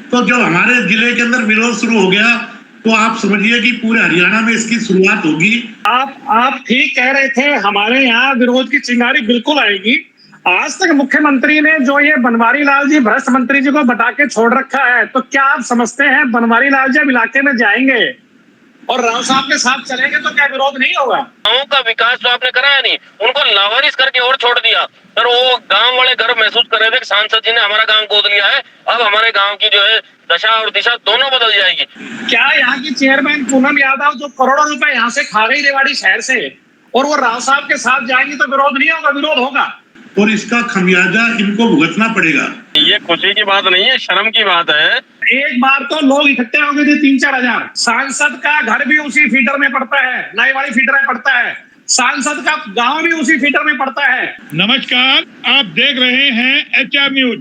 तो जब हमारे जिले के अंदर विरोध शुरू हो गया तो आप समझिए कि पूरे हरियाणा में इसकी शुरुआत होगी। आप ठीक कह रहे थे, हमारे यहाँ विरोध की चिंगारी बिल्कुल आएगी। आज तक मुख्यमंत्री ने जो ये बनवारी लाल जी भ्रष्ट मंत्री जी को बता के छोड़ रखा है, तो क्या आप समझते हैं बनवारी लाल जब इलाके में जाएंगे और राव साहब के साथ चलेंगे तो क्या विरोध नहीं होगा? गाँव का विकास जो आपने कराया नहीं, उनको लावारिस करके और छोड़ दिया। पर वो गांव वाले गर्व महसूस कर रहे थे कि सांसद जी ने हमारा गांव गोद लिया है, अब हमारे गांव की जो है दशा और दिशा दोनों बदल जाएगी। क्या यहाँ की चेयरमैन पूनम यादव जो करोड़ों रुपए यहाँ से खा गई रेवाड़ी शहर से, और वो राव साहब के साथ जाएंगी तो विरोध नहीं होगा? विरोध होगा और इसका खमियाजा इनको भुगतना पड़ेगा। ये खुशी की बात नहीं है, शर्म की बात है। एक बार तो लोग इकट्ठे हो गए थे 3-4 हजार। सांसद का घर भी उसी फीडर में पड़ता है, नाईवाड़ी फीडर में पड़ता है। सांसद का गांव भी उसी फीडर में पड़ता है। नमस्कार, आप देख रहे हैं HR न्यूज।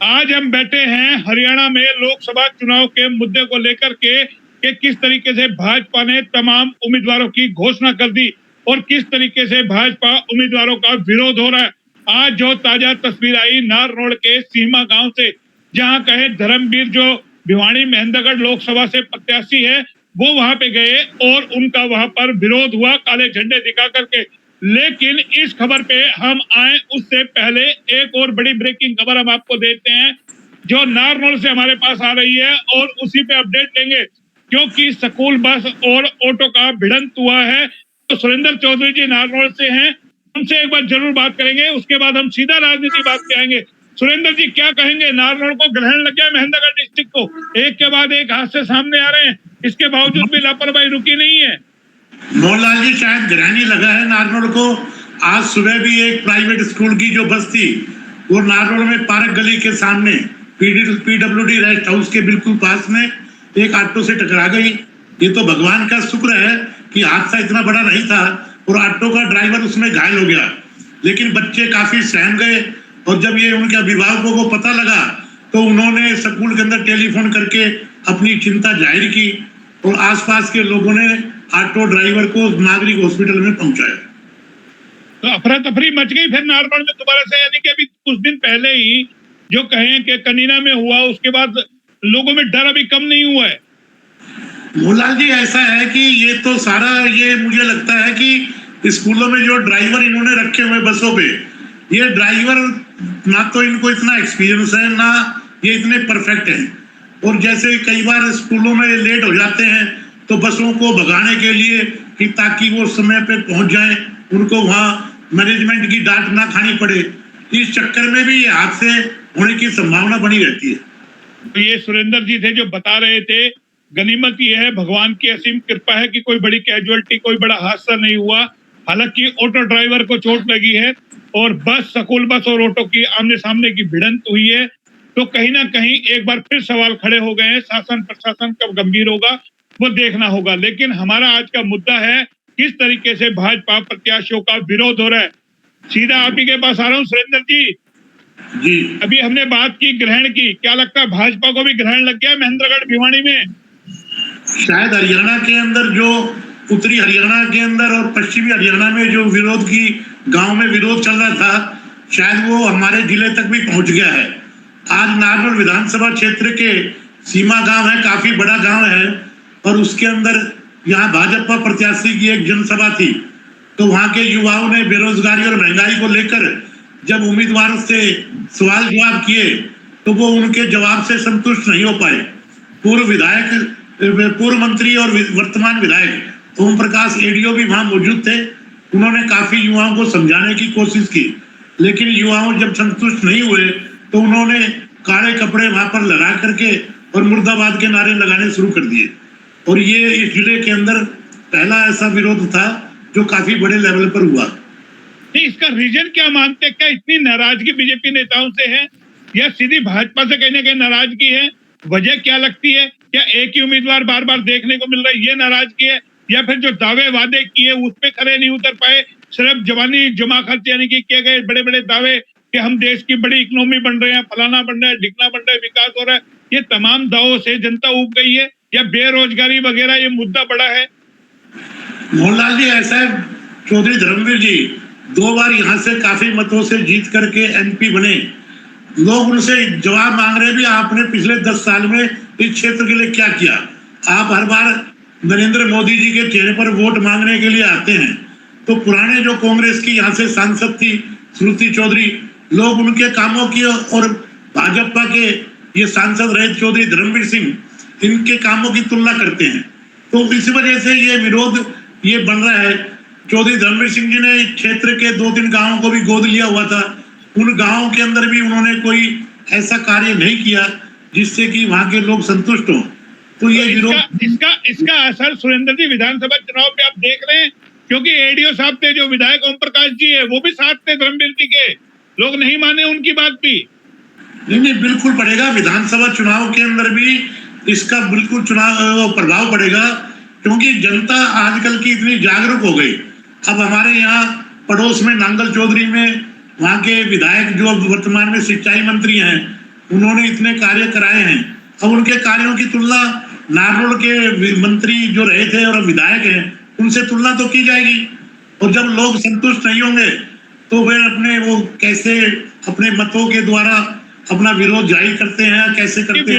आज हम बैठे हैं हरियाणा में लोकसभा चुनाव के मुद्दे को लेकर के कि किस तरीके से भाजपा ने तमाम उम्मीदवारों की घोषणा कर दी और किस तरीके से भाजपा उम्मीदवारों का विरोध हो रहा है। आज जो ताजा तस्वीर आई नारनौल के सीमा गांव से, जहां कहे धर्मवीर जो भिवानी महेंद्रगढ़ लोकसभा से प्रत्याशी है, वो वहां पे गए और उनका वहां पर विरोध हुआ काले झंडे दिखा करके। लेकिन इस खबर पे हम आए उससे पहले एक और बड़ी ब्रेकिंग खबर हम आपको देते हैं जो नारनौल से हमारे पास आ रही है और उसी पे अपडेट लेंगे, क्योंकि स्कूल बस और ऑटो का भिड़ंत हुआ है। तो सुरेंद्र चौधरी जी नारनौल से हैं, उनसे एक बार जरूर बात करेंगे, उसके बाद हम सीधा राजनीति बात पे आएंगे। सुरेंद्र जी क्या कहेंगे? नारनौल को ग्रहण लग गया महेंद्रगढ़ डिस्ट्रिक्ट को, एक के बाद एक हादसे सामने आ रहे हैं, इसके बावजूद भी लापरवाही रुकी नहीं है। मोहनलाल जी, शायद ग्रहण ही लगा है नारनौल को। आज सुबह भी एक प्राइवेट स्कूल की जो बस थी वो नारनौल में पार्क गली के सामने PWD रेस्ट हाउस के बिल्कुल पास में एक ऑटो से टकरा गई। ये तो भगवान का शुक्र है कि हादसा इतना बड़ा नहीं था और ऑटो का ड्राइवर उसमें घायल हो गया, लेकिन बच्चे काफी सहम गए। और जब ये उनके अभिभावकों को पता लगा तो उन्होंने स्कूल के अंदर टेलीफोन करके अपनी चिंता जाहिर की और आसपास के लोगों ने ऑटो ड्राइवर को नागरिक हॉस्पिटल में पहुंचाया। तो अफरा तफरी मच गई फिर नारनौल में दोबारा से, यानी कि अभी कुछ दिन पहले ही जो कहें कि कनीना में हुआ, उसके बाद लोगों में डर अभी कम नहीं हुआ है। मोहनलाल जी, ऐसा है कि ये तो सारा ये मुझे लगता है कि स्कूलों में जो ड्राइवर इन्होंने रखे हुए बसों पे, ये ड्राइवर ना तो इनको इतना एक्सपीरियंस है ना ये इतने परफेक्ट हैं। और जैसे कई बार स्कूलों में लेट हो जाते हैं तो बसों को भगाने के लिए कि ताकि वो समय पे पहुंच जाए, उनको वहाँ मैनेजमेंट की डांट ना खानी पड़े, इस चक्कर में भी ये हादसे होने की संभावना बनी रहती है। तो ये सुरेंद्र जी थे जो बता रहे थे। गनीमत ये है, भगवान की असीम कृपा है कि कोई बड़ी कैजुअलिटी, कोई बड़ा हादसा नहीं हुआ। हालांकि ऑटो ड्राइवर को चोट लगी है और बस, स्कूल बस और ऑटो की आमने सामने की भिड़ंत हुई है। तो कहीं ना कहीं एक बार फिर सवाल खड़े हो गए हैं, शासन प्रशासन कब गंभीर होगा वो देखना होगा। लेकिन हमारा आज का मुद्दा है किस तरीके से भाजपा प्रत्याशियों का विरोध हो रहा है। सीधा आप ही के पास आ रहा हूँ सुरेंद्र जी। अभी हमने बात की ग्रहण की, क्या लगता है भाजपा को भी ग्रहण लग गया महेंद्रगढ़ भिवानी में? शायद हरियाणा के अंदर जो उत्तरी हरियाणा के अंदर और पश्चिमी हरियाणा में जो विरोध की गांव में विरोध चल रहा था, शायद वो हमारे जिले तक भी पहुंच गया है। आज नारनौल विधानसभा क्षेत्र के सीमा गांव है, काफी बड़ा गांव है और उसके अंदर यहाँ भाजपा प्रत्याशी की एक जनसभा थी। तो वहाँ के युवाओं ने बेरोजगारी और महंगाई को लेकर जब उम्मीदवार से सवाल जवाब किए तो वो उनके जवाब से संतुष्ट नहीं हो पाए। पूर्व मंत्री और वर्तमान विधायक ओम प्रकाश एडीओ भी वहां मौजूद थे। उन्होंने काफी युवाओं को समझाने की कोशिश की, लेकिन युवाओं जब संतुष्ट नहीं हुए तो उन्होंने काले कपड़े वहां पर लगा करके और मुर्दाबाद के नारे लगाने शुरू कर दिए। और ये इस जिले के अंदर पहला ऐसा विरोध था जो काफी बड़े लेवल पर हुआ। नहीं, इसका रीजन क्या मानते? क्या इतनी नाराजगी बीजेपी नेताओं से है या सीधी भाजपा से कहने के नाराजगी है? वजह क्या लगती है? क्या एक ही उम्मीदवार बार बार देखने को मिल रहा है, ये नाराजगी है, या फिर जो दावे वादे किए उस पे खरे नहीं उतर पाए? सिर्फ जवानी जमा खर्च यानी कि किए गए बड़े बड़े दावे कि हम देश की बड़ी इकोनॉमी बन रहे हैं, फलाना बन रहा है, ढिकना बन रहा है, विकास हो रहा है, ये तमाम दावों से जनता उब गई है या बेरोजगारी वगैरह ये मुद्दा बड़ा है? मोहनलाल जी, ऐसा है, चौधरी धर्मवीर जी 2 बार यहाँ से काफी मतों से जीत करके MP बने लोग उनसे जवाब मांग रहे भी आपने पिछले 10 साल में इस क्षेत्र के लिए क्या किया। आप हर बार नरेंद्र मोदी जी के चेहरे पर वोट मांगने के लिए आते हैं, तो पुराने जो कांग्रेस की यहाँ से सांसद थी श्रुति चौधरी, लोग उनके कामों की और भाजपा के ये सांसद रहे चौधरी धर्मवीर सिंह, इनके कामों की तुलना करते हैं। तो इस वजह से ये विरोध ये बन रहा है। चौधरी धर्मवीर सिंह जी ने इस क्षेत्र के 2-3 गांवों को भी गोद लिया हुआ था, उन गांवों के अंदर भी उन्होंने कोई ऐसा कार्य नहीं किया जिससे कि वहां के लोग संतुष्ट हों। तो ये विरोध इसका असर सुरेंद्र जी विधानसभा चुनाव पे आप देख रहे हैं, क्योंकि एडीओ साहब थे जो विधायक ओम प्रकाश जी है, वो भी साथ थे धर्मवीर जी के, लोग नहीं माने उनकी बात भी। नहीं, बिल्कुल पड़ेगा। विधानसभा चुनाव के अंदर भी इसका बिल्कुल प्रभाव पड़ेगा, क्योंकि जनता आजकल की इतनी जागरूक हो गई। अब हमारे यहाँ पड़ोस में नांगल चौधरी में वहाँ के विधायक जो वर्तमान में सिंचाई मंत्री हैं, उन्होंने इतने कार्य कराए हैं। अब उनके कार्यों की तुलना नारनौल के मंत्री जो रहे थे और विधायक हैं उनसे तुलना तो की जाएगी। और जब लोग संतुष्ट नहीं होंगे तो वे अपने वो कैसे अपने मतों के द्वारा अपना विरोध जाहिर करते हैं, कैसे करते हैं।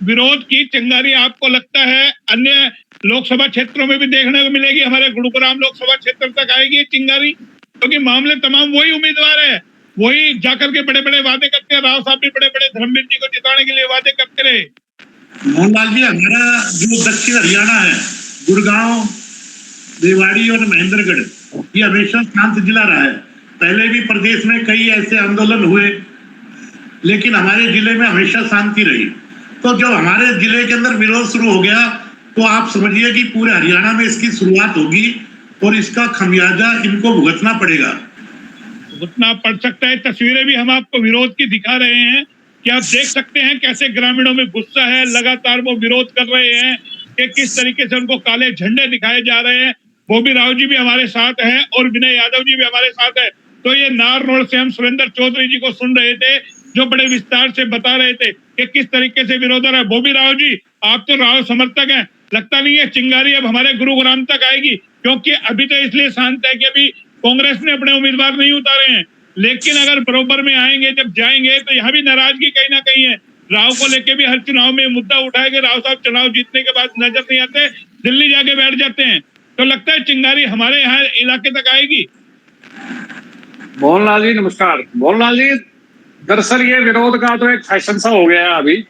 विरोध की चिंगारी आपको लगता है अन्य लोकसभा क्षेत्रों में भी देखने को मिलेगी? हमारे गुरुग्राम लोकसभा क्षेत्र तक आएगी ये चिंगारी, क्योंकि मामले तमाम वही उम्मीदवार है, वही जाकर के बड़े बड़े वादे करते हैं। राव साहब भी बड़े बड़े धर्मवीर जी को जिताने के लिए वादे करते रहे। मोहनलाल जी, हमारा जो दक्षिण हरियाणा है, गुड़गांव, रेवाड़ी और महेंद्रगढ़, ये हमेशा शांत जिला रहा है। पहले भी प्रदेश में कई ऐसे आंदोलन हुए, लेकिन हमारे जिले में हमेशा शांति रही। तो जब हमारे जिले के अंदर विरोध शुरू हो गया तो आप समझिए कि पूरे हरियाणा में इसकी शुरुआत होगी और इसका खमियाजा इनको भुगतना पड़ेगा। भुगतना पड़ सकता है। तस्वीरें भी हम आपको विरोध की दिखा रहे हैं कि आप देख सकते हैं कैसे ग्रामीणों में गुस्सा है, लगातार वो विरोध कर रहे हैं कि किस तरीके से उनको काले झंडे दिखाए जा रहे हैं। बॉबी राव जी भी हमारे साथ हैं और विनय यादव जी भी हमारे साथ है। तो ये नारनौल से हम सुरेंद्र चौधरी जी को सुन रहे थे जो बड़े विस्तार से बता रहे थे कि किस तरीके से विरोध है। बॉबी राव जी, आप तो राव समर्थक हैं, लगता नहीं है चिंगारी अब हमारे गुरुग्राम तक आएगी? क्योंकि अभी तो इसलिए शांत है कि अभी कांग्रेस ने अपने उम्मीदवार नहीं उतारे हैं, लेकिन अगर बरोबर में आएंगे, जब जाएंगे तो यहाँ भी नाराजगी कहीं ना कहीं है। राव को लेके भी हर चुनाव में मुद्दा उठाएंगे। राव साहब चुनाव जीतने के बाद नजर नहीं आते, दिल्ली जाके बैठ जाते हैं। तो लगता है चिंगारी हमारे यहाँ इलाके तक आएगी। मोहनलाल जी नमस्कार। मोहनलाल जी, दरअसल ये विरोध का तो एक फैशन सा हो गया है अभी।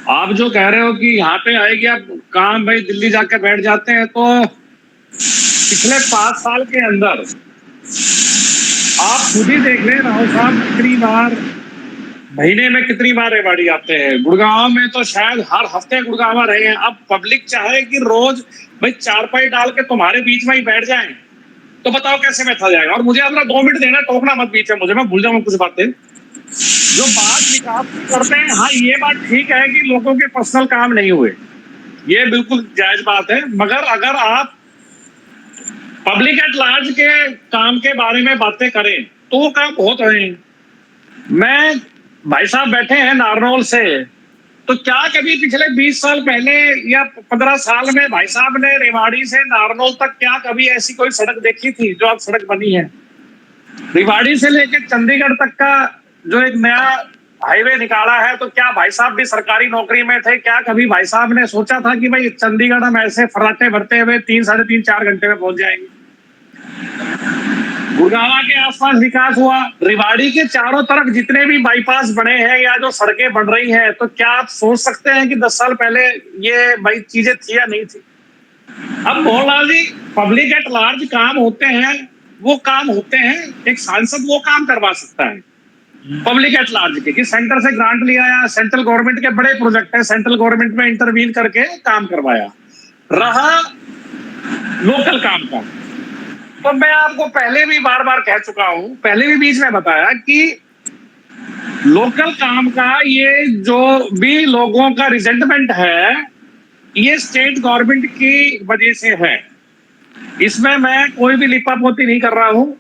आप जो कह रहे हो कि यहाँ पे आएगी, आप काम भाई दिल्ली जाके बैठ जाते हैं, तो पिछले 5 साल के अंदर आप खुद ही देख लें राव साहब कितनी बार, महीने में कितनी बार रेवाड़ी आते हैं। गुड़गांव में तो शायद हर हफ्ते गुड़गांव रहे हैं। अब पब्लिक चाहे कि रोज भाई चारपाई डाल के तुम्हारे बीच में ही बैठ जाएं, तो बताओ कैसे मैं था जाएगा। और मुझे अपना 2 मिनट देना, टोकना मत बीच में मुझे, मैं भूल जाऊंगा कुछ बातें। जो बात विकास करते हैं, हाँ ये बात ठीक है कि लोगों के पर्सनल काम नहीं हुए, ये बिल्कुल जायज बात है। मगर अगर आप पब्लिक एट लार्ज के काम के बारे में बातें करें तो वो काम बहुत है। मैं भाई साहब बैठे हैं नारनौल से, तो क्या कभी पिछले 20 साल पहले या 15 साल में भाई साहब ने रेवाड़ी से नारनौल तक क्या कभी ऐसी कोई सड़क देखी थी जो अब सड़क बनी है? रेवाड़ी से लेकर चंडीगढ़ तक का जो एक नया हाईवे निकाला है, तो क्या भाई साहब भी सरकारी नौकरी में थे? क्या कभी भाई साहब ने सोचा था कि भाई चंडीगढ़ हम ऐसे फर्राटे भरते हुए 3, साढ़े 3, 4 घंटे में पहुंच जाएंगे? गुड़गांव के आसपास विकास हुआ, रेवाड़ी के चारों तरफ जितने भी बाईपास बने हैं या जो सड़कें बन रही हैं, तो क्या आप सोच सकते हैं कि 10 साल पहले ये भाई चीजें थी या नहीं थी? अब Mohanlal ji, public at large काम होते हैं, वो काम होते हैं, एक सांसद वो काम करवा सकता है पब्लिक एट लार्ज के, कि सेंटर से ग्रांट लिया या सेंट्रल गवर्नमेंट के बड़े प्रोजेक्ट है, सेंट्रल गवर्नमेंट में इंटरवीन करके काम करवाया। रहा लोकल काम का, तो मैं आपको पहले भी बार बार कह चुका हूं, पहले भी बीच में बताया कि लोकल काम का ये जो भी लोगों का रिजेंटमेंट है, ये स्टेट गवर्नमेंट की वजह से है। इसमें मैं कोई भी लिपापोती नहीं कर रहा हूं।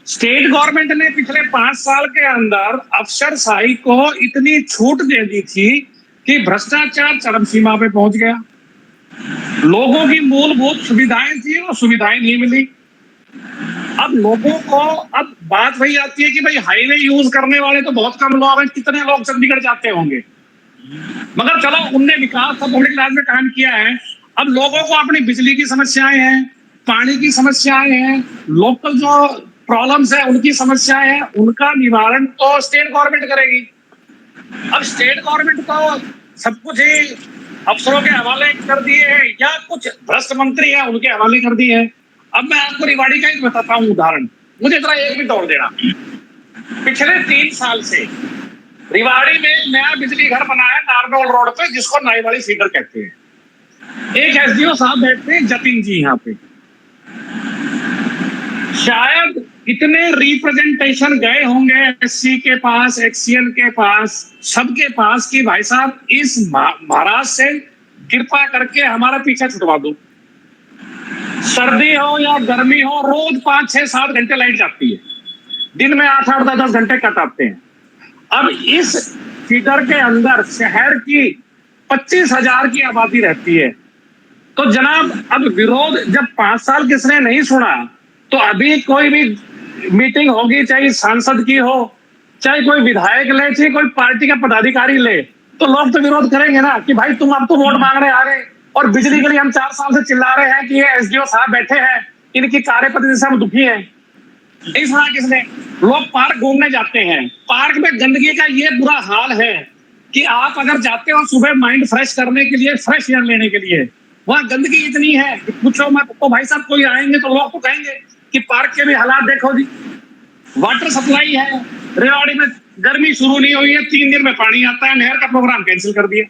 स्टेट गवर्नमेंट ने पिछले 5 साल के अंदर अफसरशाही को इतनी छूट दे दी थी कि भ्रष्टाचार चरम सीमा पे पहुंच गया। लोगों की मूलभूत सुविधाएं थी, वो सुविधाएं नहीं मिली। अब लोगों को अब बात वही आती है कि भाई हाईवे यूज करने वाले तो बहुत कम लोग हैं, कितने लोग चंडीगढ़ जाते होंगे, मगर चलो उनने विकास और पब्लिक राज में काम किया है। अब लोगों को अपनी बिजली की समस्याएं हैं, पानी की समस्याएं हैं, लोकल जो प्रॉब्लम्स है उनकी समस्याएं हैं, उनका निवारण तो स्टेट गवर्नमेंट करेगी। अब स्टेट गवर्नमेंट तो सब कुछ ही अफसरों के हवाले कर दिए हैं या कुछ भ्रष्ट मंत्री है उनके हवाले कर दिए हैं। अब मैं आपको रेवाड़ी का ही बताता हूँ उदाहरण, मुझे जरा एक मिनट और देना। पिछले 3 साल से रेवाड़ी में एक नया बिजली घर बना है नारनौल रोड पे, जिसको नाईवाड़ी फीडर कहते हैं। एक एसडीओ साहब बैठते हैं जतिन जी यहाँ पे, शायद इतने रिप्रेजेंटेशन गए होंगे एससी के पास, एक्सीएन के पास, सबके पास कि भाई साहब इस महाराज से कृपा करके हमारा पीछा छुटवा दो। सर्दी हो या गर्मी हो, रोज 5, 6, 7 घंटे लाइट जाती है, दिन में 8, 8, 10 घंटे कट आते हैं। अब इस फीडर के अंदर शहर की 25,000 की आबादी रहती है। तो जनाब अब विरोध जब 5 साल किसने नहीं सुना, तो अभी कोई भी मीटिंग होगी, चाहे सांसद की हो, चाहे कोई विधायक ले, चाहे कोई पार्टी का पदाधिकारी ले, तो लोग तो विरोध करेंगे ना कि भाई तुम अब तो वोट मांगने आ रहे, और बिजली के लिए हम 4 साल से चिल्ला रहे हैं कि ये एसडीओ साहब बैठे हैं, इनकी कार्यपद्धति से हम दुखी हैं। नहीं सुना किसने? लोग पार्क घूमने जाते हैं, पार्क में गंदगी का ये बुरा हाल है कि आप अगर जाते हो सुबह माइंड फ्रेश करने के लिए, फ्रेश एयर लेने के लिए, वहां गंदगी इतनी है कि पूछो मत। तो भाई साहब कोई आएंगे तो लोग तो कहेंगे कि पार्क के भी हालात देखो जी। वाटर सप्लाई है, रेवाड़ी में गर्मी शुरू नहीं हुई है, 3 दिन में पानी आता है, नहर का प्रोग्राम कैंसिल कर दिया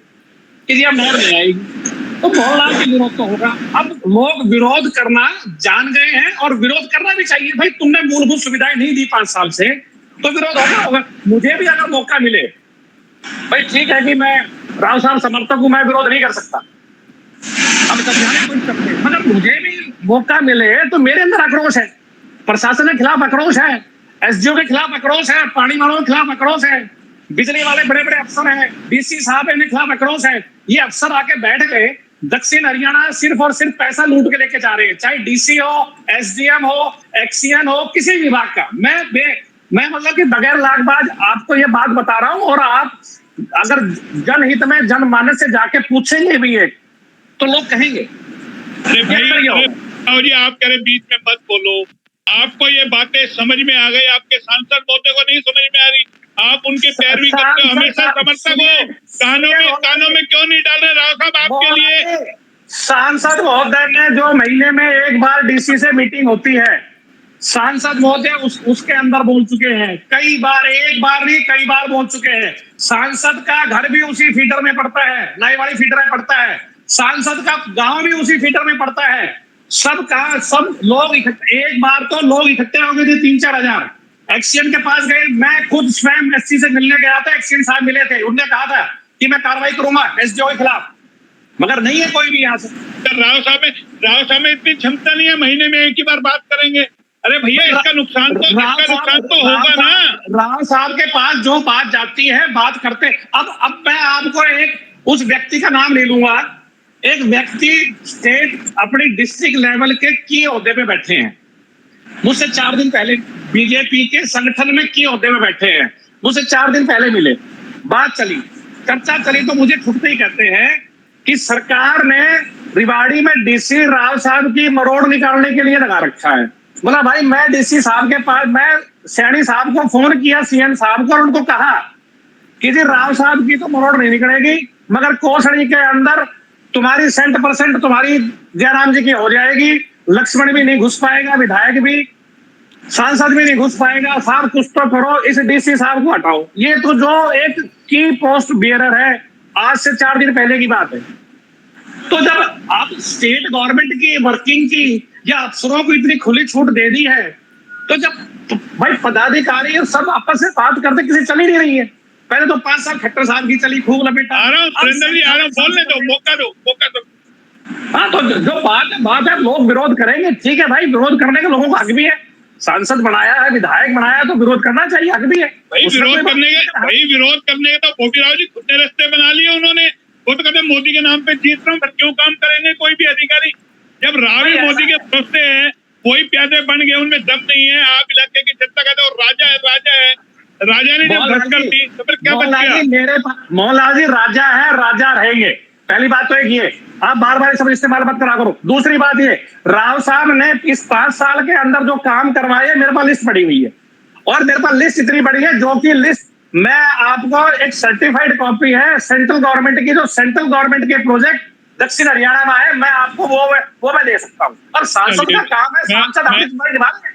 कि जी अब नहर नहीं आएगी। तो मोहल्ला के विरोध तो होगा। अब लोग विरोध करना जान गए हैं और विरोध करना भी चाहिए। भाई तुमने मूलभूत सुविधाएं नहीं दी 5 साल से, तो विरोध होगा। मुझे भी अगर मौका मिले, भाई ठीक है कि मैं राव साहब समर्थक हूं, मैं विरोध नहीं कर सकता, अब समझाने कुछ करते, मगर मुझे भी मौका मिले तो मेरे अंदर आक्रोश है, प्रशासन के खिलाफ आक्रोश है, एसडीओ के खिलाफ आक्रोश है, पानी वालों के खिलाफ आक्रोश है, बिजली वाले बड़े बड़े अफसर हैं, डीसी साहब इनके खिलाफ आक्रोश है। ये अफसर आके बैठ गए दक्षिण हरियाणा सिर्फ और सिर्फ पैसा लूट के लेके जा रहे हैं, चाहे डीसी हो, एसडीएम हो, एक्सीएन हो, किसी विभाग का। मैं मतलब कि बगैर लागबाज आपको ये बात बता रहा हूं, और आप अगर जनहित में जनमानस से जाके पूछेंगे भी एक, तो लोग कहेंगे। अरे भाई आप कह रहे बीच में मत बोलो, आपको ये बातें समझ में आ गई, आपके सांसद महोदय को नहीं समझ में आ रही, आप उनके पैरवी करते हो, हमेशा समर्थक हो, कानों में क्यों नहीं डाल रहे राव साहब आपके लिए? सांसद महोदय ने जो महीने में एक बार डीसी से मीटिंग होती है, सांसद महोदय उसके अंदर बोल चुके हैं कई बार, एक बार नहीं कई बार बोल चुके हैं। सांसद का घर भी उसी फीडर में पड़ता है, नाईवाड़ी फीडर में पड़ता है, सांसद का गांव भी उसी फीडर में पड़ता है। सब लोग एक बार तो लोग इकट्ठे हो गए थे 3-4 हजार, एक्सीएन के पास गए। मैं खुद स्वयं एससी से मिलने गया था, एक्सीएन साहब मिले थे, उन्होंने कहा था कि मैं कार्रवाई करूंगा एसडीओ के खिलाफ, मगर नहीं है कोई भी यहाँ से। राव साहब में इतनी क्षमता नहीं है, महीने में एक ही बार बात करेंगे। अरे भैया इसका नुकसान तो होगा ना। राव साहब के पास जो बात जाती है बात करते। अब मैं आपको एक उस व्यक्ति का नाम ले लूंगा, एक व्यक्ति स्टेट अपनी डिस्ट्रिक्ट लेवल के की ओहदे पे बैठे हैं, मुझसे 4 दिन पहले बीजेपी के संगठन में की ओहदे में बैठे हैं, मुझसे 4 दिन पहले मिले, बात चली, चर्चा चली, तो मुझे छुपते ही कहते हैं कि सरकार ने रेवाड़ी में डीसी राव साहब की मरोड़ निकालने के लिए लगा रखा है। बोला भाई मैं डीसी साहब के पास, मैं सैनी साहब को फोन किया, सीएम साहब को, और उनको कहा कि जी राव साहब की तो मरोड़ नहीं निकलेगी, मगर कोसड़ी के अंदर तुम्हारी 100% तुम्हारी जयराम जी की हो जाएगी, लक्ष्मण भी नहीं घुस पाएगा, विधायक भी, सांसद भी नहीं घुस पाएगा, साहब कुछ तो करो, इस डीसी साहब को हटाओ। ये तो जो एक की पोस्ट बियरर है, आज से 4 दिन पहले की बात है। तो जब आप स्टेट गवर्नमेंट की वर्किंग की या अफसरों को इतनी खुली छूट दे दी है, तो जब भाई पदाधिकारी सब आपस में बात करते, किसी चल ही नहीं रही है। पहले तो 5 साल खट्टर साहब की चली, खूब लपेटा, आ रहा हूं, बोलने दो, मौका दो। हाँ, तो जो बात है लोग विरोध करेंगे, ठीक है भाई, विरोध करने का लोगों को हक भी है, सांसद बनाया है, विधायक बनाया है, तो विरोध करना चाहिए, हक भी है। भाई विरोध करने के तो मोतीराव जी खुद ने रास्ते बना लिए उन्होंने। वो तो कहते मोदी के नाम पे जीत रहा हूँ, क्यों काम करेंगे कोई भी अधिकारी? जब राव मोदी के भरोसे हैं, कोई प्यादे बन गए, उनमें दम नहीं है। आप इलाके की जनता कहते हो राजा है, राजा है, राजा ने जब धक्कर दी तो फिर क्या बच गया? मोहनलाल जी राजा है, राजा रहेंगे। पहली बात तो एक ये, आप बार बार सब इस्तेमाल मत करा करो। दूसरी बात ये, राव साहब ने इस 5 साल के अंदर जो काम करवाए, मेरे पास लिस्ट पड़ी हुई है, और मेरे पास लिस्ट इतनी बड़ी है, जो कि लिस्ट मैं आपको एक सर्टिफाइड कॉपी है सेंट्रल गवर्नमेंट की, जो सेंट्रल गवर्नमेंट के प्रोजेक्ट दक्षिण हरियाणा में है, मैं आपको वो मैं दे सकता हूँ। और सांसद का काम है, सांसद अपनी जिम्मेदारी निभाएंगे।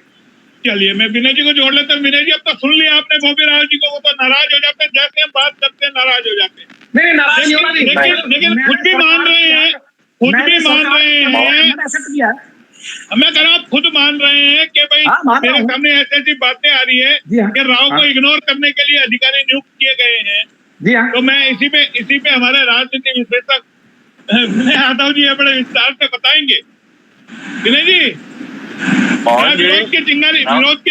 चलिए मैं विनय जी को जोड़ लेता हूँ। विनय जी, अब तो सुन लिया आपने बॉबी राव जी को, वो तो नाराज हो जाते हैं, जैसे हम बात करते हैं नाराज हो जाते हैं। नहीं, नाराज होना नहीं, लेकिन खुद भी मान रहे हैं, खुद भी मान रहे हैं, मैं कह रहा हूँ खुद मान रहे हैं कि भाई मेरे सामने ऐसी बातें आ रही है कि राव को इग्नोर करने के लिए अधिकारी नियुक्त किए गए हैं। जी हाँ, तो मैं इसी पे हमारे राजनीति विश्लेषक विनय यादव जी बड़े विस्तार से बताएंगे। विनय जी, विरोध की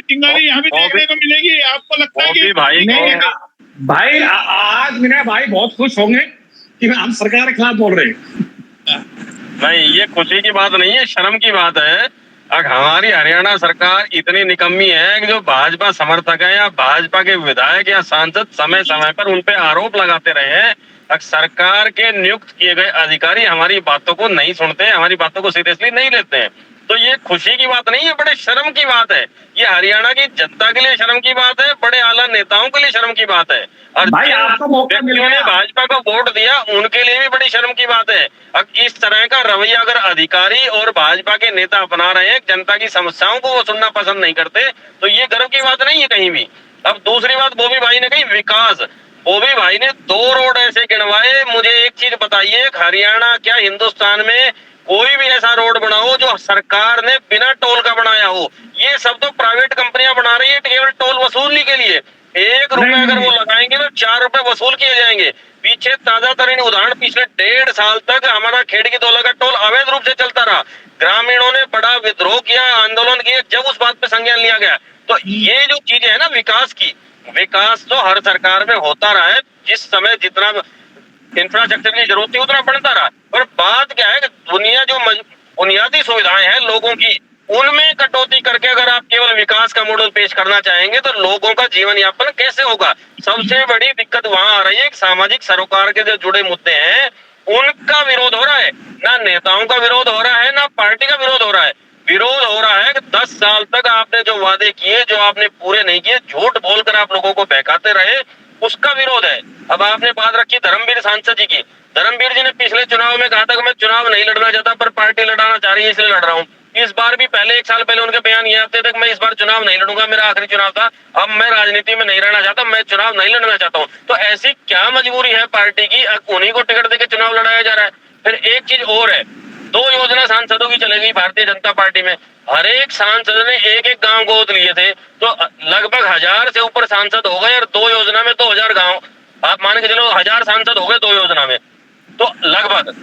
चिंगारी यहाँ भी देखने को मिलेगी, आपको लगता है कि भाई आज विनय भाई बहुत खुश होंगे कि हम सरकार के खिलाफ बोल रहे हैं? नहीं, ये खुशी की बात नहीं है, शर्म की बात है। हमारी हरियाणा सरकार इतनी निकम्मी है कि जो भाजपा समर्थक है या भाजपा के विधायक या सांसद समय समय पर उन पे आरोप लगाते रहे हैं, सरकार के नियुक्त किए गए अधिकारी हमारी बातों को नहीं सुनते, हमारी बातों को सीरियसली नहीं लेते हैं। तो ये खुशी की बात नहीं है, बड़े शर्म की बात है। ये हरियाणा की जनता के लिए शर्म की बात है, बड़े आला नेताओं के लिए शर्म की बात है, और भाई आपको मौका मिल व्यक्तियों ने भाजपा को वोट दिया उनके लिए भी बड़ी शर्म की बात है। अब इस तरह का रवैया अगर अधिकारी और भाजपा के नेता अपना रहे हैं, जनता की समस्याओं को वो सुनना पसंद नहीं करते, तो ये गर्व की बात नहीं है कहीं भी। अब दूसरी बात बॉबी भाई ने कही विकास, बॉबी भाई ने 2 रोड ऐसे गिनवाए। मुझे एक चीज बताइए, हरियाणा क्या हिंदुस्तान में कोई भी ऐसा रोड बनाओ जो सरकार ने बिना टोल का बनाया हो? ये सब तो प्राइवेट कंपनियां बना रही है केवल टोल वसूलने के लिए। 1 रुपए अगर वो लगाएंगे तो 4 रुपए वसूल किए जाएंगे। पीछे ताजा तरीन उदाहरण, पिछले 1.5 साल तक हमारा खेड़की तोला का टोल अवैध रूप से चलता रहा। ग्रामीणों ने बड़ा विद्रोह किया, आंदोलन किए, जब उस बात पे संज्ञान लिया गया। तो ये जो चीजें है ना विकास की, विकास तो हर सरकार में होता रहा है, जिस समय जितना इंफ्रास्ट्रक्चर की जरूरत थी उतना बढ़ता रहा। पर बात क्या है कि दुनिया जो बुनियादी सुविधाएं हैं लोगों की, उनमें कटौती करके अगर आप केवल विकास का मॉडल पेश करना चाहेंगे तो लोगों का जीवन यापन कैसे होगा? सबसे बड़ी दिक्कत वहां आ रही है कि सामाजिक सरोकार के जो जुड़े मुद्दे हैं उनका विरोध हो रहा है। ना नेताओं का विरोध हो रहा है, ना पार्टी का विरोध हो रहा है। विरोध हो रहा है कि 10 साल तक आपने जो वादे किए, जो आपने पूरे नहीं किए, झूठ बोलकर आप लोगों को बहकाते रहे, उसका विरोध है। अब आपने बात रखी धर्मवीर सांसद जी की। धर्मवीर जी ने पिछले चुनाव में कहा था कि मैं चुनाव नहीं लड़ना चाहता, पर पार्टी लड़ाना चाह रही है इसलिए लड़ रहा हूँ। इस बार भी पहले 1 साल पहले उनके बयान ये आते थे कि मैं इस बार चुनाव नहीं लड़ूंगा, मेरा आखिरी चुनाव था, अब मैं राजनीति में नहीं रहना चाहता, मैं चुनाव नहीं लड़ना चाहता हूँ। तो ऐसी क्या मजबूरी है पार्टी की, उन्हीं को टिकट देकर चुनाव लड़ाया जा रहा है? फिर एक चीज और है, 2 योजना सांसदों की चलेगी भारतीय जनता पार्टी में। हर एक सांसद ने एक गांव गोद लिए थे, तो लगभग 1000 से ऊपर सांसद हो गए, और 2 योजना में 2000 गांव, आप मान के चलो 1000 सांसद हो गए 2 योजना में, तो लगभग,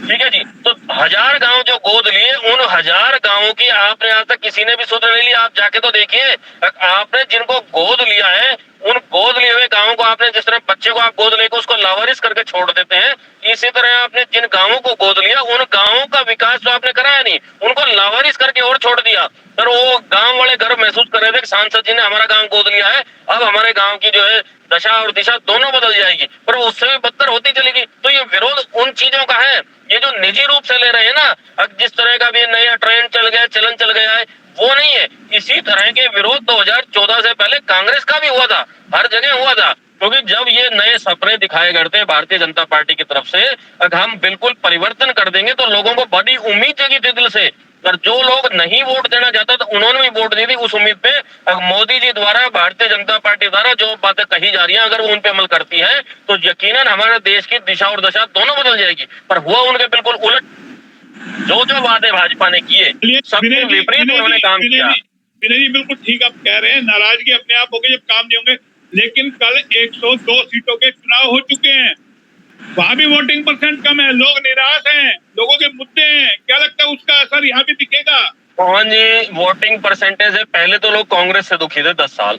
ठीक है जी। तो 1000 गांव जो गोद लिए, उन 1000 गांवों की आपने आज तक किसी ने भी सूत्र नहीं लिया। आप जाके तो देखिए, आपने जिनको गोद लिया है, उन गोद लिए हुए गांवों को आपने, जिस तरह बच्चे को आप गोद लेकर उसको लावारिस करके छोड़ देते हैं, इसी तरह आपने जिन गांवों को गोद लिया उन गांवों का विकास तो आपने कराया नहीं, उनको लावारिस करके और छोड़ दिया। पर वो गांव वाले गर्व महसूस कर रहे थे कि सांसद जी ने हमारा गांव गोद लिया है, अब हमारे गांव की जो है दशा और दिशा दोनों बदल जाएगी, पर वो उससे भी बदतर होती चलेगी। तो ये विरोध उन चीजों का है, ये जो निजी रूप से ले रहे हैं ना, अब जिस तरह का भी नया ट्रेंड चल गया, चलन चल गया है, वो नहीं है। इसी तरह के विरोध 2014 से पहले कांग्रेस का भी हुआ था, हर जगह हुआ था, क्योंकि जब ये नए सपने दिखाए गए थे भारतीय जनता पार्टी की तरफ से, अगर हम बिल्कुल परिवर्तन कर देंगे तो लोगों को बड़ी उम्मीद जगी थी दिल से, और जो लोग नहीं वोट देना चाहते तो उन्होंने भी वोट दी थी उस उम्मीद पे। मोदी जी द्वारा, भारतीय जनता पार्टी द्वारा जो बातें कही जा रही हैं, अगर वो उन पे अमल करती है तो यकीनन हमारे देश की दिशा और दशा दोनों बदल जाएगी। पर हुआ उनके बिल्कुल उलट, जो वादे भाजपा ने किए सबके विपरीत उन्होंने काम किया। विनय जी बिल्कुल ठीक आप कह रहे हैं, नाराजगी अपने आप होगी जब काम नहीं होंगे, लेकिन कल 102 सीटों के चुनाव हो चुके हैं, वहां भी वोटिंग परसेंट कम है, लोग निराश हैं, लोगों के मुद्दे हैं, क्या लगता है उसका असर यहाँ भी दिखेगा? कौन जी, वोटिंग परसेंटेज है, पहले तो लोग कांग्रेस से दुखी थे 10 साल,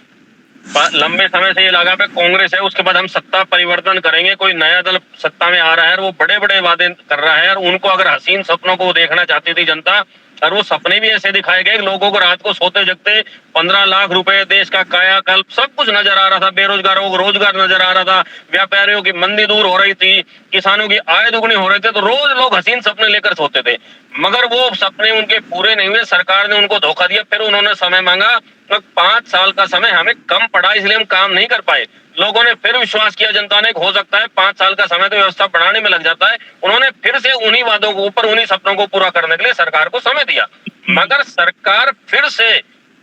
लंबे समय से ये लगा पे कांग्रेस है, उसके बाद हम सत्ता परिवर्तन करेंगे, कोई नया दल सत्ता में आ रहा है और वो बड़े बड़े वादे कर रहा है, और उनको अगर हसीन सपनों को देखना चाहती थी जनता, और वो सपने भी ऐसे दिखाए गए कि लोगों को रात को सोते जगते 15 लाख रुपए, देश का कायाकल्प, सब कुछ नजर आ रहा था, बेरोजगारों को रोजगार नजर आ रहा था, व्यापारियों की मंदी दूर हो रही थी, किसानों की आय दुगनी हो रही थी, तो रोज लोग हसीन सपने लेकर सोते थे। मगर वो सपने उनके पूरे नहीं हुए, सरकार ने उनको धोखा दिया। फिर उन्होंने समय मांगा, तो 5 साल का समय हमें कम पड़ा, इसलिए हम काम नहीं कर पाए। लोगों ने फिर विश्वास किया जनता ने, हो सकता है 5 साल का समय तो व्यवस्था बढ़ाने में लग जाता है। उन्होंने फिर से उन्हीं वादों के ऊपर, उन्हीं सपनों को पूरा करने के लिए सरकार को समय दिया, मगर सरकार फिर से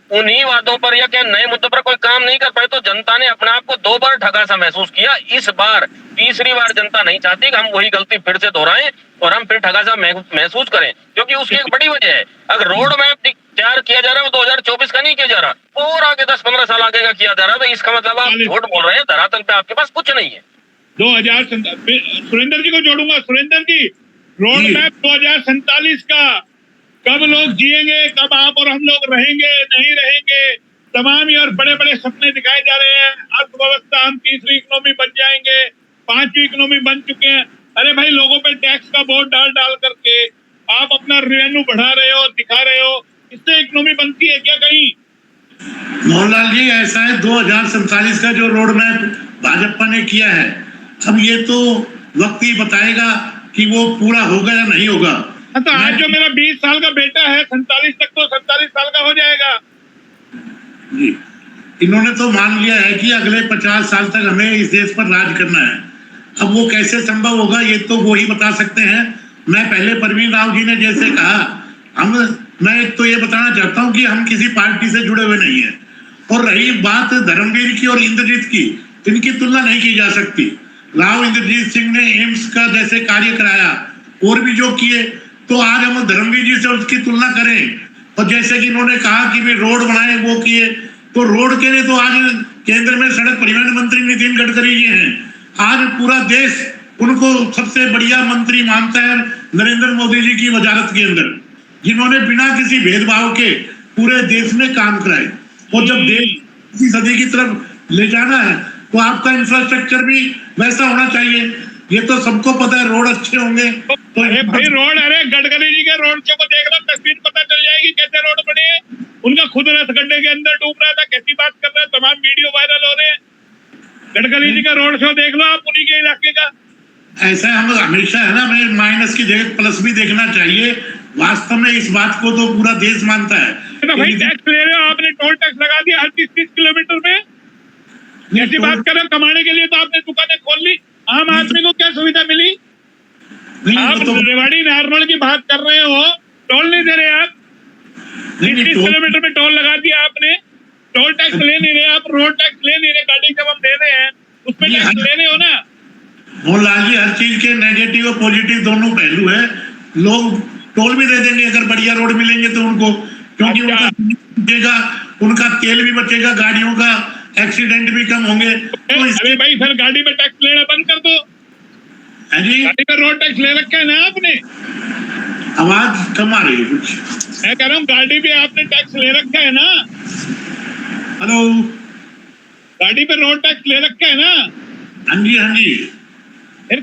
उन्हीं वादों पर या क्या नए मुद्दों पर कोई काम नहीं कर पाई। तो जनता ने अपने आप को 2 बार ठगा सा महसूस किया। इस बार तीसरी बार जनता नहीं चाहती कि हम वही गलती फिर से दोहराएं और हम फिर ठगा सा महसूस करें, क्योंकि उसकी एक बड़ी वजह है, अगर रोड मैप तैयार किया जा रहा है वो 2024 का नहीं किया जा रहा और आगे 10-15 साल आगे का किया जा रहा है, तो इसका मतलब आप झूठ बोल रहे हैं, धरातल पे आपके पास कुछ नहीं है। 2047 सुरेंद्र जी को जोड़ूंगा। सुरेंद्र जी, रोड मैप 2047 का, कब लोग जिएंगे, कब आप और हम लोग रहेंगे, नहीं रहेंगे, तमाम ही और बड़े बड़े सपने दिखाए जा रहे हैं। अर्थव्यवस्था, हम तीसरी इकोनॉमी बन जाएंगे, 5वीं इकोनॉमी बन चुके हैं। अरे भाई, लोगों पे टैक्स का बोझ डाल करके आप अपना रेवेन्यू बढ़ा रहे हो, दिखा रहे हो, इससे इकोनॉमी बनती है क्या कहीं? मोहनलाल जी, ऐसा है 2047 का जो रोड मैप भाजपा ने किया है, अब ये तो वक्त ही बताएगा कि वो पूरा होगा या नहीं होगा। तो आज जो मेरा 20 साल का बेटा है 47 तक तो 47 साल का हो जाएगा जी। इन्होंने तो मान लिया है कि अगले 50 साल तक हमें इस देश पर राज करना है। अब वो कैसे संभव होगा ये तो वो ही बता सकते हैं। मैं पहले परवीन राव जी ने जैसे कहा, मैं तो ये बताना चाहता हूँ कि हम किसी पार्टी से जुड़े हुए नहीं है। और रही बात धर्मवीर की और इंद्रजीत की, इनकी तुलना नहीं की जा सकती। राव इंद्रजीत सिंह ने एम्स का जैसे कार्य कराया और भी जो किए, तो आज हम धर्मवीर जी से उसकी तुलना करें। और जैसे कि इन्होंने कहा कि वे रोड बनाए, वो किए, तो रोड के लिए तो आज केंद्र में सड़क परिवहन मंत्री नितिन गडकरी जी हैं। आज पूरा देश उनको सबसे बढ़िया मंत्री मानता है, नरेंद्र मोदी जी की वजारत के अंदर, जिन्होंने बिना किसी भेदभाव के पूरे देश में काम कराए। और जब देश इसी सदी की तरफ ले जाना है तो आपका इंफ्रास्ट्रक्चर भी वैसा होना चाहिए। ये तो सबको पता है, रोड अच्छे होंगे तो भाई रोड, अरे गडकरी जी के रोड शो को देख लो, तस्वीर पता चल जाएगी कैसे रोड बने हैं। उनका खुद रथ गड्ढे के अंदर डूब रहा था, कैसी बात कर रहे हैं, तमाम वीडियो वायरल हो रहे हैं। गडकरी जी का रोड शो देख लो आप, उन्हीं के इलाके का। ऐसा हम हमेशा है ना, मैं माइनस की जगह प्लस भी देखना चाहिए। वास्तव में इस बात को तो पूरा देश मानता है। तो भाई टैक्स ले रहे हो, आपने टोल टैक्स लगा दिया हर 30-30 किलोमीटर में, ऐसी बात करें कमाने के लिए तो आपने दुकानें खोल ली। आम आदमी को क्या सुविधा मिली? आप तो रेवाड़ी नारनौल की बात कर रहे हो, टोल नहीं दे रहे आप, 30 किलोमीटर में टोल लगा दिया आपने, टोल टैक्स ले नहीं रहे आप, रोड टैक्स ले नहीं रहे, गाड़ी जब हम दे रहे हैं उसमें टैक्स ले रहे हो ना। मोहनलाल जी, हर चीज के नेगेटिव और पॉजिटिव दोनों पहलू है। लोग टोल भी दे देंगे अगर बढ़िया रोड मिलेंगे तो उनको, क्योंकि उनका बचेगा, उनका तेल भी बचेगा, गाड़ियों का एक्सीडेंट भी कम होंगे। तो अरे भाई फिर गाड़ी में टैक्स लेना बंद कर दो। जी, गाड़ी में रोड टैक्स ले रखा है ना आपने। आवाज कम आ रही है कुछ। मैं कह रहा हूँ गाड़ी पे आपने टैक्स ले रखा है ना। हेलो, गाड़ी पे रोड टैक्स ले रखा है ना। हाँ जी, हाँ जी। फिर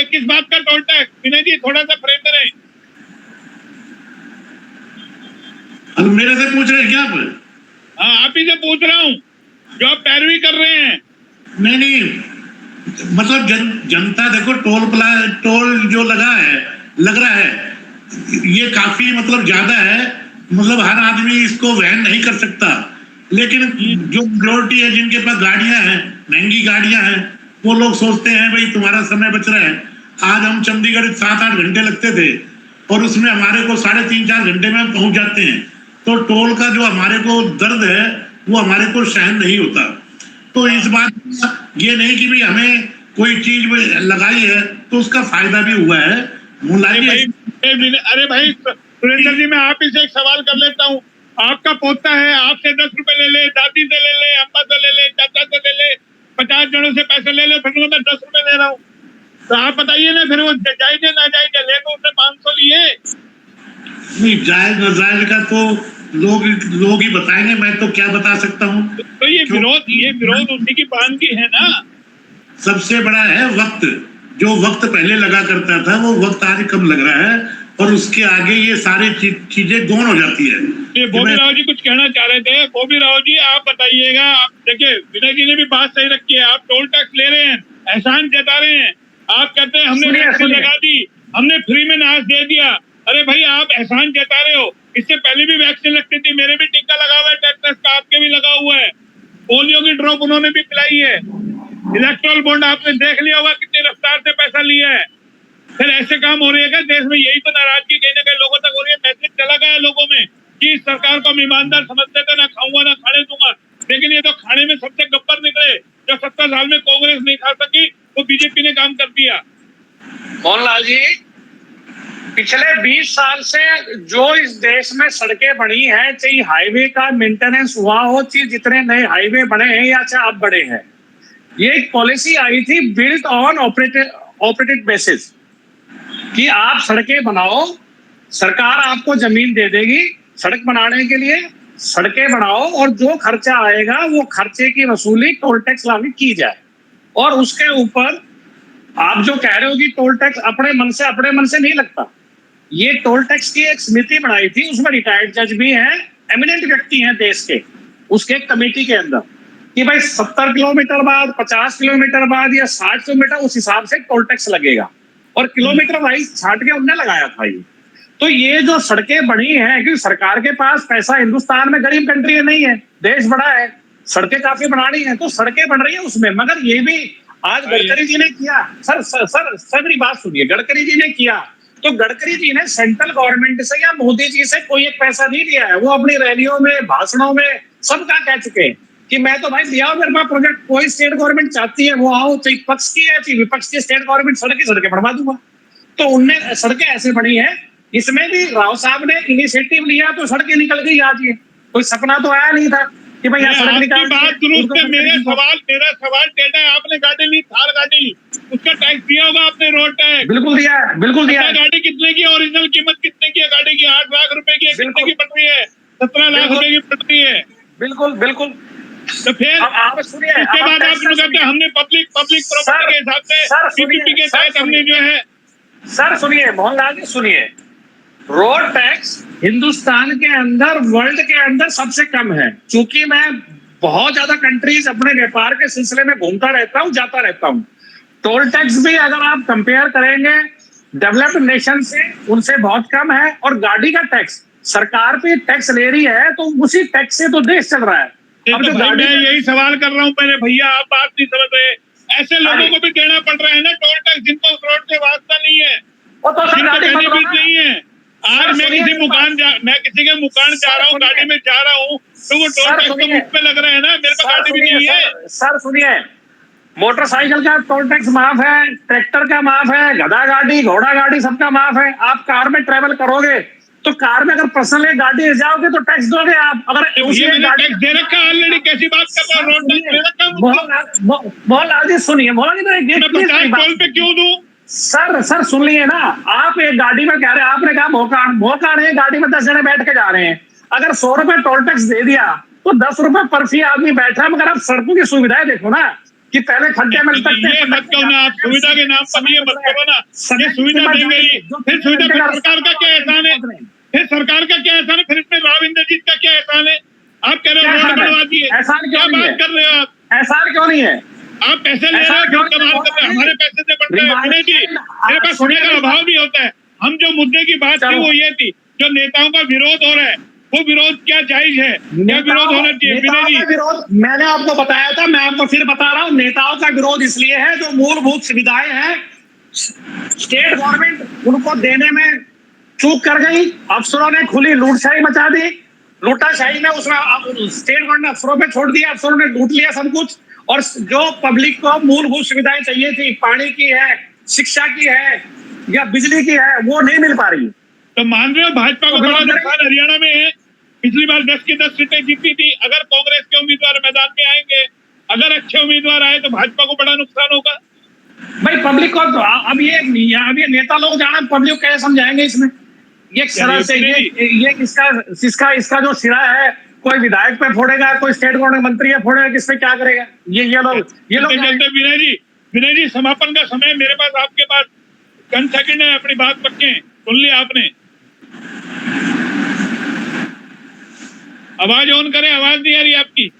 किस बात का टोल टैक्स? विनय जी थोड़ा सा फ्रेम करें। मेरे से पूछ रहे हैं क्या आप? हाँ, आप ही से पूछ रहा हूँ जो आप पैरवी कर रहे हैं। नहीं, मतलब जनता देखो, टोल जो लग रहा है ये काफी मतलब ज्यादा है। मतलब हर आदमी इसको वहन नहीं कर सकता, लेकिन जो मेजोरिटी है जिनके पास गाड़ियां हैं, महंगी गाड़ियां हैं, वो लोग सोचते हैं भाई तुम्हारा समय बच रहा है। आज हम चंडीगढ़ 7-8 घंटे लगते थे और उसमें हमारे को 3.5-4 घंटे में पहुंच जाते हैं। तो टोल का जो हमारे को दर्द है वो हमारे को सहन नहीं होता। तो इस बात ये नहीं कि भाई हमें कोई चीज लगाई है तो उसका फायदा भी हुआ है। अरे भाई सुरेंद्र जी, मैं आप ही से एक सवाल कर लेता हूँ। आपका पोता है, आपसे 10 रुपए ले ले, दादी से ले ले, अम्मा से ले ले, चाचा से ले ले, 50 जनों से पैसे ले लो, फिर मैं 10 रुपए दे रहा हूँ। तो आप बताइए ना, फिर वो जायज ना जायज? ले तो उसने 500 लिए। नहीं, जायज नाजायज का तो लोग ही बताएंगे, मैं तो क्या बता सकता हूँ। तो ये विरोध उसी की पान की है ना। सबसे बड़ा है वक्त। जो वक्त पहले लगा करता था वो वक्त आज कम लग रहा है, और उसके आगे ये सारी चीजें गौण हो जाती है। ये बॉबी राव जी कुछ कहना चाह रहे थे। बॉबी राव जी आप बताइएगा, आप देखिए विनय जी ने भी बात सही रखी है, आप टोल टैक्स ले रहे हैं, एहसान जता रहे हैं, आप कहते हैं हमने वैक्सीन लगा दी, हमने फ्री में नाश दे दिया। अरे भाई आप एहसान जता रहे हो, इससे पहले भी वैक्सीन लगती थी, मेरे भी टीका लगा हुआ है टेटनस का, आपके भी लगा हुआ है, पोलियो की ड्रॉप उन्होंने भी पिलाई है, इलेक्ट्रल बॉन्ड आपने देख लिया होगा कितनी रफ्तार से पैसा लिया है। फिर ऐसे काम हो रहे हैं देश में, यही तो नाराजगी कहीं ना कहीं लोगों तक हो रही है। मैसेज चला गया लोगों में कि इस सरकार को हम ईमानदार समझते थे, ना खाऊंगा ना खाने दूंगा, लेकिन ये तो खाने में सबसे गब्बर निकले। जो 70 साल में कांग्रेस नहीं खा सकी वो बीजेपी ने काम कर दिया। मोहनलाल जी, पिछले 20 साल से जो इस देश में सड़कें बनी हैं, चाहे हाईवे का मेंटेनेंस हुआ हो, चाहे जितने नए हाईवे बने हैं या चाहे अब बड़े हैं, ये एक पॉलिसी आई थी बिल्ट ऑन ऑपरेटेड बेसिस कि आप सड़कें बनाओ, सरकार आपको जमीन दे देगी सड़क बनाने के लिए, सड़कें बनाओ और जो खर्चा आएगा वो खर्चे की वसूली टोल टैक्स लागू की जाए। और उसके ऊपर आप जो कह रहे हो कि टोल टैक्स अपने मन से नहीं लगता, ये टोल टैक्स की एक समिति बनाई थी, उसमें रिटायर्ड जज भी हैं, एमिनेंट व्यक्ति हैं देश के, उसके कमेटी के अंदर, कि भाई 70 किलोमीटर बाद, 50 किलोमीटर बाद या 60 किलोमीटर उस हिसाब से टोल टैक्स लगेगा, और किलोमीटर वाइज छांट के उन्होंने लगाया था ये। तो ये जो सड़कें बनी हैं, क्योंकि सरकार के पास पैसा, हिंदुस्तान में गरीब कंट्री नहीं है, देश बड़ा है, सड़कें काफी बनानी है, तो सड़कें बन रही है उसमें। मगर ये भी आज गडकरी जी ने किया, सर मेरी बात सुनिए, गडकरी जी ने किया, तो गडकरी जी ने सेंट्रल गवर्नमेंट से या मोदी जी से कोई एक पैसा नहीं लिया है। वो अपनी रैलियों में, भाषणों में सबका कह चुके हैं कि मैं तो भाई दिया मेरे पास प्रोजेक्ट, कोई स्टेट गवर्नमेंट चाहती है वो आओ, चाहे पक्ष की है चाहे विपक्ष की, स्टेट गवर्नमेंट सड़कें बनवा दूंगा। तो उनने सड़कें ऐसे बनी है, इसमें भी राव साहब ने इनिशिएटिव लिया तो सड़कें निकल गई आज। ये कोई सपना तो आया नहीं था कि भाई यहाँ सड़क निकाल। बात दुरुस्त है, मेरा सवाल टेढ़ा है। आपने गाड़ी ली, थार गाड़ी, उसका टैक्स दिया होगा आपने, रोड टैक्स बिल्कुल दिया है, बिल्कुल दिया है। गाड़ी कितने की, ओरिजिनल कीमत कितने की है गाड़ी की? 8 लाख रुपए की, कितने की पड़ रही है? 17 लाख रुपए की पड़ रही है। बिल्कुल बिल्कुल। तो फिर आप सुनिए, उसके बाद आप लोग कहते हैं हमने पब्लिक प्रॉपर्टी के हिसाब से पीपीपी के तहत हमने जो है। सर सुनिए मोहनलाल जी, सुनिए, रोड टैक्स हिंदुस्तान के अंदर, वर्ल्ड के अंदर सबसे कम है। चूंकि मैं बहुत ज्यादा कंट्रीज अपने व्यापार के सिलसिले में घूमता रहता हूँ, जाता रहता हूँ, टोल टैक्स भी अगर आप कंपेयर करेंगे डेवलप्ड नेशन से, उनसे बहुत कम है। और गाड़ी का टैक्स, सरकार पे टैक्स ले रही है तो उसी टैक्स से तो देश चल रहा है। अब तो भाई मैं यही सवाल कर रहा हूँ पहले, भैया आप बात नहीं समझ रहे, ऐसे लोगों को भी देना पड़ रहा है ना टोल टैक्स जिनको रोड से वास्ता नहीं है, जिनको बेनिफिट नहीं है। आज मैं किसी के मुकान जा रहा हूँ, गाड़ी में जा रहा हूँ, तो वो टोल टैक्स तो मुझ पे लग रहा है ना, मेरे पास गाड़ी भी नहीं है। सर सुनिए, मोटरसाइकिल का टोल टैक्स माफ है, ट्रैक्टर का माफ है, गधा गाड़ी, घोड़ा गाड़ी सबका माफ है। आप कार में ट्रेवल करोगे तो कार में अगर पर्सनल गाड़ी ले जाओगे तो टैक्स दोगे आप। अगर टैक्स दे रखा ऑलरेडी, कैसी बात कर रहा हूँ? रोड टैक्स दे रखा। मोहनलाल जी सुनिए, मोहनलाल जी 50 पे क्यों दूं? सर सुन लिए ना, आप एक गाड़ी में कह रहे हैं, आपने कहा मोकान है, गाड़ी में 10 जने बैठ के जा रहे हैं, अगर 100 रुपए टोल टैक्स दे दिया तो 10 रुपए पर फी आदमी बैठा है। मगर आप सड़कों की सुविधाएं देखो ना, कि पहले खड्डे मिल सकते हैं, मत कहो ना आप, सुविधा के नाम पर ये मत करो ना, ये सुविधा देंगे ही, फिर सुविधा सरकार का क्या एहसान है? फिर सरकार का क्या एहसान है? फिर इसमें राव इंद्रजीत का क्या एहसान है? आप कह रहे हो रोड बनवा दिए, क्या बात कर रहे हो आप? एहसान क्यों नहीं है? आप पैसे ले रहे हो, कमाल कर रहे हो, हमारे पैसे से बढ़ते हैं। विनय जी, मेरे पास सुनने का अभाव भी होता है। हम जो मुद्दे की बात थी वो ये थी, जो नेताओं का विरोध हो रहा है, वो विरोध क्या जायज है, क्या विरोध होना चाहिए? विनय जी, विरोध मैंने आपको बताया था, मैं आपको फिर बता रहा हूँ, नेताओं का विरोध इसलिए है जो मूलभूत सुविधाएं हैं स्टेट गवर्नमेंट उनको देने में चूक कर गई, अफसरों ने खुली लूटशाही मचा दी, लूटाशाही में उसमें स्टेट गवर्नमेंट अफसरों पे छोड़ दिया, अफसरों ने लूट लिया सब कुछ, और जो पब्लिक को मूलभूत सुविधाएं चाहिए थी, पानी की है, शिक्षा की है या बिजली की है, वो नहीं मिल पा रही। तो मान रहे हो भाजपा को बड़ा नुकसान हरियाणा में है? पिछली बार 10 की 10 सीटें जीती थी। अगर कांग्रेस के उम्मीदवार मैदान में आएंगे, अगर अच्छे उम्मीदवार आए तो भाजपा को बड़ा नुकसान होगा। भाई पब्लिक को अब ये नेता लोग जाना, पब्लिक कैसे समझाएंगे इसमें? ये सरल से ये इसका जो सिरा है, कोई विधायक पे फोड़ेगा, कोई स्टेट गवर्नमेंट मंत्री है फोड़ेगा, किस पे क्या करेगा? ये लोग विनय जी समापन का समय मेरे पास, आपके पास 10 सेकंड है, अपनी बात रखें। सुन लिया आपने? आवाज ऑन करें, आवाज नहीं आ रही आपकी।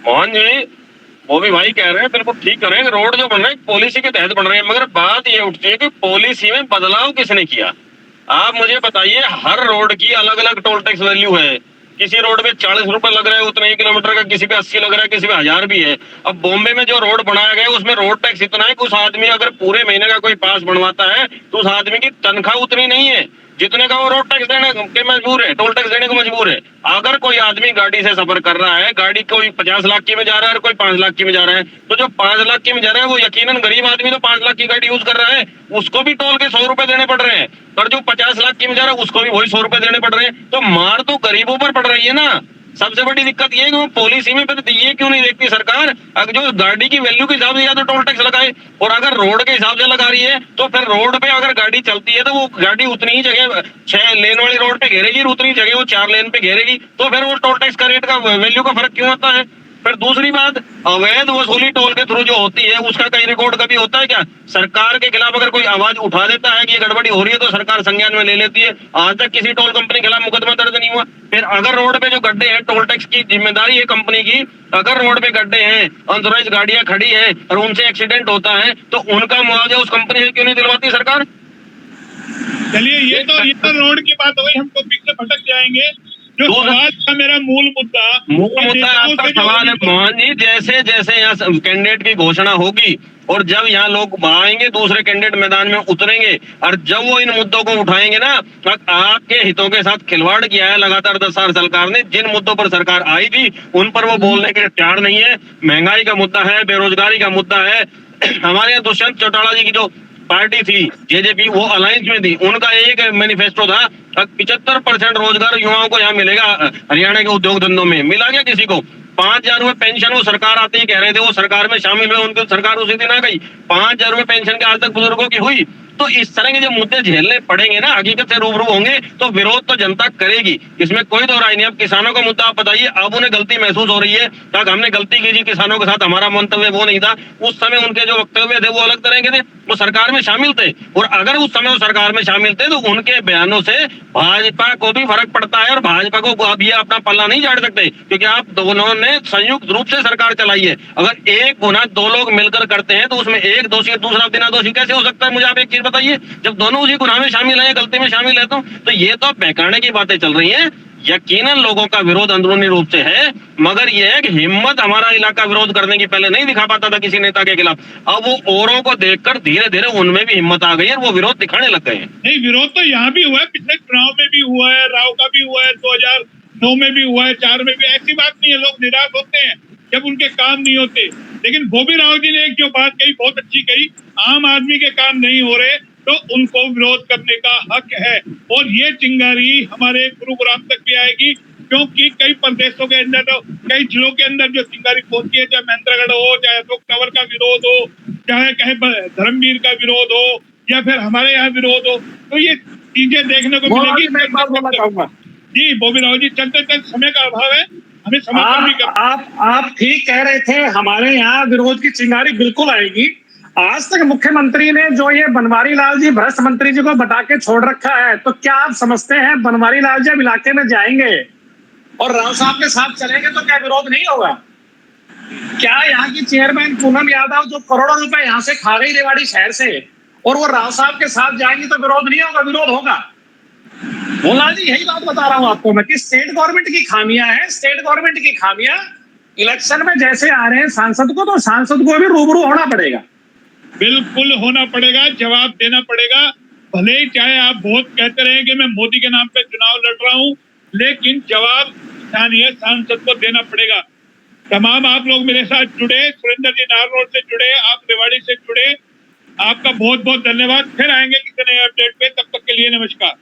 मोहन जी, वो भी भाई कह रहे हैं बिल्कुल ठीक कर रहे हैं, रोड जो बन रहे हैं पॉलिसी के तहत बन रहे हैं, मगर बात ये उठती है कि पॉलिसी में बदलाव किसने किया? आप मुझे बताइए, हर रोड की अलग अलग टोल टैक्स वैल्यू है। किसी रोड पे 40 रुपए लग रहा है उतना ही किलोमीटर का, किसी पे 80 लग रहा है, किसी पे 1000 भी है। अब बॉम्बे में जो रोड बनाया गया है उसमें रोड टैक्स इतना है कि उस आदमी अगर पूरे महीने का कोई पास बनवाता है तो उस आदमी की तनख्वाह उतनी नहीं है जितने का वो रोड टैक्स देने के मजबूर है, टोल टैक्स देने को मजबूर है। अगर कोई आदमी गाड़ी से सफर कर रहा है, गाड़ी कोई 50 लाख की में जा रहा है और कोई 5 लाख की में जा रहा है, तो जो 5 लाख की में जा रहा है वो यकीनन गरीब आदमी तो 5 लाख की गाड़ी यूज कर रहा है, उसको भी टोल के 100 रुपए देने पड़ रहे हैं। और जो 50 लाख की में जा रहा है उसको भी वही 100 रुपए देने पड़ रहे हैं। तो मार तो गरीबों पर पड़ रही है ना। सबसे बड़ी दिक्कत ये है कि वो पॉलिसी में फिर ये क्यों नहीं देखती सरकार, अगर जो गाड़ी की वैल्यू के हिसाब से या तो टोल टैक्स लगाए, और अगर रोड के हिसाब से लगा रही है तो फिर रोड पे अगर गाड़ी चलती है तो वो गाड़ी उतनी ही जगह 6 लेन वाली रोड पे घेरेगी, उतनी जगह वो 4 लेन पे घेरेगी, तो फिर वो टोल टैक्स का रेट का वैल्यू का फर्क क्यों आता है? फिर दूसरी बात, अवैध वसूली टोल के थ्रू जो होती है उसका कहीं रिकॉर्ड कभी होता है क्या? सरकार के खिलाफ अगर कोई आवाज उठा देता है कि ये गड़बड़ी हो रही है तो सरकार संज्ञान में ले लेती है। आज तक किसी टोल कंपनी के खिलाफ मुकदमा दर्ज नहीं हुआ। फिर अगर रोड पे जो गड्ढे हैं, टोल टैक्स की जिम्मेदारी है कंपनी की, अगर रोड पे गड्ढे हैं, अनऑथराइज्ड गाड़ियां खड़ी हैं और उनसे एक्सीडेंट होता है तो उनका मुआवजा उस कंपनी से क्यों नहीं दिलवाती सरकार? चलिए, ये तो रोड की बात हो गई, हम टॉपिक से भटक जाएंगे। जो सवाल था मेरा मूल मुद्दा आपका सवाल है मोहन जी, जैसे जैसे यहाँ कैंडिडेट की घोषणा होगी और जब यहाँ लोग आएंगे, दूसरे कैंडिडेट मैदान में उतरेंगे और जब वो इन मुद्दों को उठाएंगे ना, आपके हितों के साथ खिलवाड़ किया है लगातार 10 साल सरकार ने। जिन मुद्दों पर सरकार आई थी उन पर वो बोलने के तैयार नहीं है। महंगाई का मुद्दा है, बेरोजगारी का मुद्दा है। हमारे यहाँ दुष्यंत चौटाला जी की जो पार्टी थी जेजेपी, वो अलायंस में थी, उनका एक मैनिफेस्टो था 75% रोजगार युवाओं को यहाँ मिलेगा हरियाणा के उद्योग धंधों में। मिला क्या किसी को? 5000 रुपए पेंशन वो सरकार आते ही कह रहे थे, वो सरकार में शामिल हुए, उनकी सरकार उसी दिन आ गई। 5000 रुपए पेंशन के आज तक बुजुर्गों की हुई। तो इस तरह के जो मुद्दे झेलने पड़ेंगे ना, हकीकत से रूबरू होंगे तो विरोध तो जनता करेगी, इसमें कोई दो राय नहीं। अब किसानों का मुद्दा आप बताइए, अब उन्हें गलती महसूस हो रही है। तक हमने गलती की जी, किसानों के साथ हमारा मंतव्य वो नहीं था, उस समय उनके जो वक्तव्य थे वो अलग तरह के थे, वो सरकार में शामिल थे। और अगर उस समय वो सरकार में शामिल थे तो उनके बयानों से भाजपा को भी फर्क पड़ता है और भाजपा को अब ये अपना पल्ला नहीं झाड़ सकते, क्योंकि आप दोनों ने संयुक्त रूप से सरकार चलाई है। अगर एक गुनाह 2 लोग मिलकर करते हैं तो उसमें एक दोषी और दूसरा बिना दोषी कैसे हो सकता है? मुझे आप एक चीज बताइए, जब दोनों उसी गुनाह में शामिल है, गलती में शामिल है, तो ये तो बहकाने की बातें चल रही हैं। यकीनन लोगों का विरोध अंदरूनी रूप से है, मगर यह है कि हिम्मत हमारा इलाका विरोध करने की पहले नहीं दिखा पाता था किसी नेता के खिलाफ। अब वो औरों को देखकर धीरे धीरे उनमें भी हिम्मत आ गई है, वो विरोध दिखाने लग गए हैं। नहीं, विरोध तो यहाँ भी हुआ है, पिछले चुनाव में भी हुआ है, राव का भी हुआ है, 2009 में भी हुआ है, 4 में भी। ऐसी बात नहीं है, लोग निराश होते हैं जब उनके काम नहीं होते। लेकिन बॉबी राव जी ने एक जो बात कही बहुत अच्छी कही, आम आदमी के काम नहीं हो रहे तो उनको विरोध करने का हक है। और ये चिंगारी हमारे गुरुग्राम तक भी आएगी, क्योंकि कई प्रदेशों के अंदर, कई जिलों के अंदर जो चिंगारी पहुंची है, चाहे महेंद्रगढ़ हो, चाहे अशोक टावर का विरोध हो, चाहे कहीं धर्मवीर का विरोध हो, या फिर हमारे यहाँ विरोध हो, तो ये चीजें देखने को मिलेगी। मैं एक बात बोलना चाहूंगा जी बॉबी राव जी, चलते चलते समय का अभाव है, हमें समय आप ठीक कह रहे थे, हमारे यहाँ विरोध की चिंगारी बिल्कुल आएगी। आज तक मुख्यमंत्री ने जो ये बनवारी लाल जी भ्रष्ट मंत्री जी को बता के छोड़ रखा है, तो क्या आप समझते हैं बनवारी लाल जी अब इलाके में जाएंगे और राव साहब के साथ चलेंगे तो क्या विरोध नहीं होगा? क्या यहाँ की चेयरमैन पूनम यादव जो करोड़ों रुपए यहाँ से खा गई रेवाड़ी शहर से, और वो राव साहब के साथ जाएंगी तो विरोध नहीं होगा? विरोध होगा। मोहनलाल जी, यही बात बता रहा हूँ आपको मैं कि स्टेट गवर्नमेंट की खामियां हैं, स्टेट गवर्नमेंट की खामियां। इलेक्शन में जैसे आ रहे हैं सांसद को, तो सांसद को भी रूबरू होना पड़ेगा, बिल्कुल होना पड़ेगा, जवाब देना पड़ेगा। भले ही चाहे आप बहुत कहते रहे कि मैं मोदी के नाम पे चुनाव लड़ रहा हूं, लेकिन जवाब स्थानीय सांसद को देना पड़ेगा। तमाम आप लोग मेरे साथ जुड़े, सुरेंद्र जी नार रोड से जुड़े, आप रेवाड़ी से जुड़े, आपका बहुत बहुत धन्यवाद। फिर आएंगे किसी नए अपडेट पे, तब तक के लिए नमस्कार।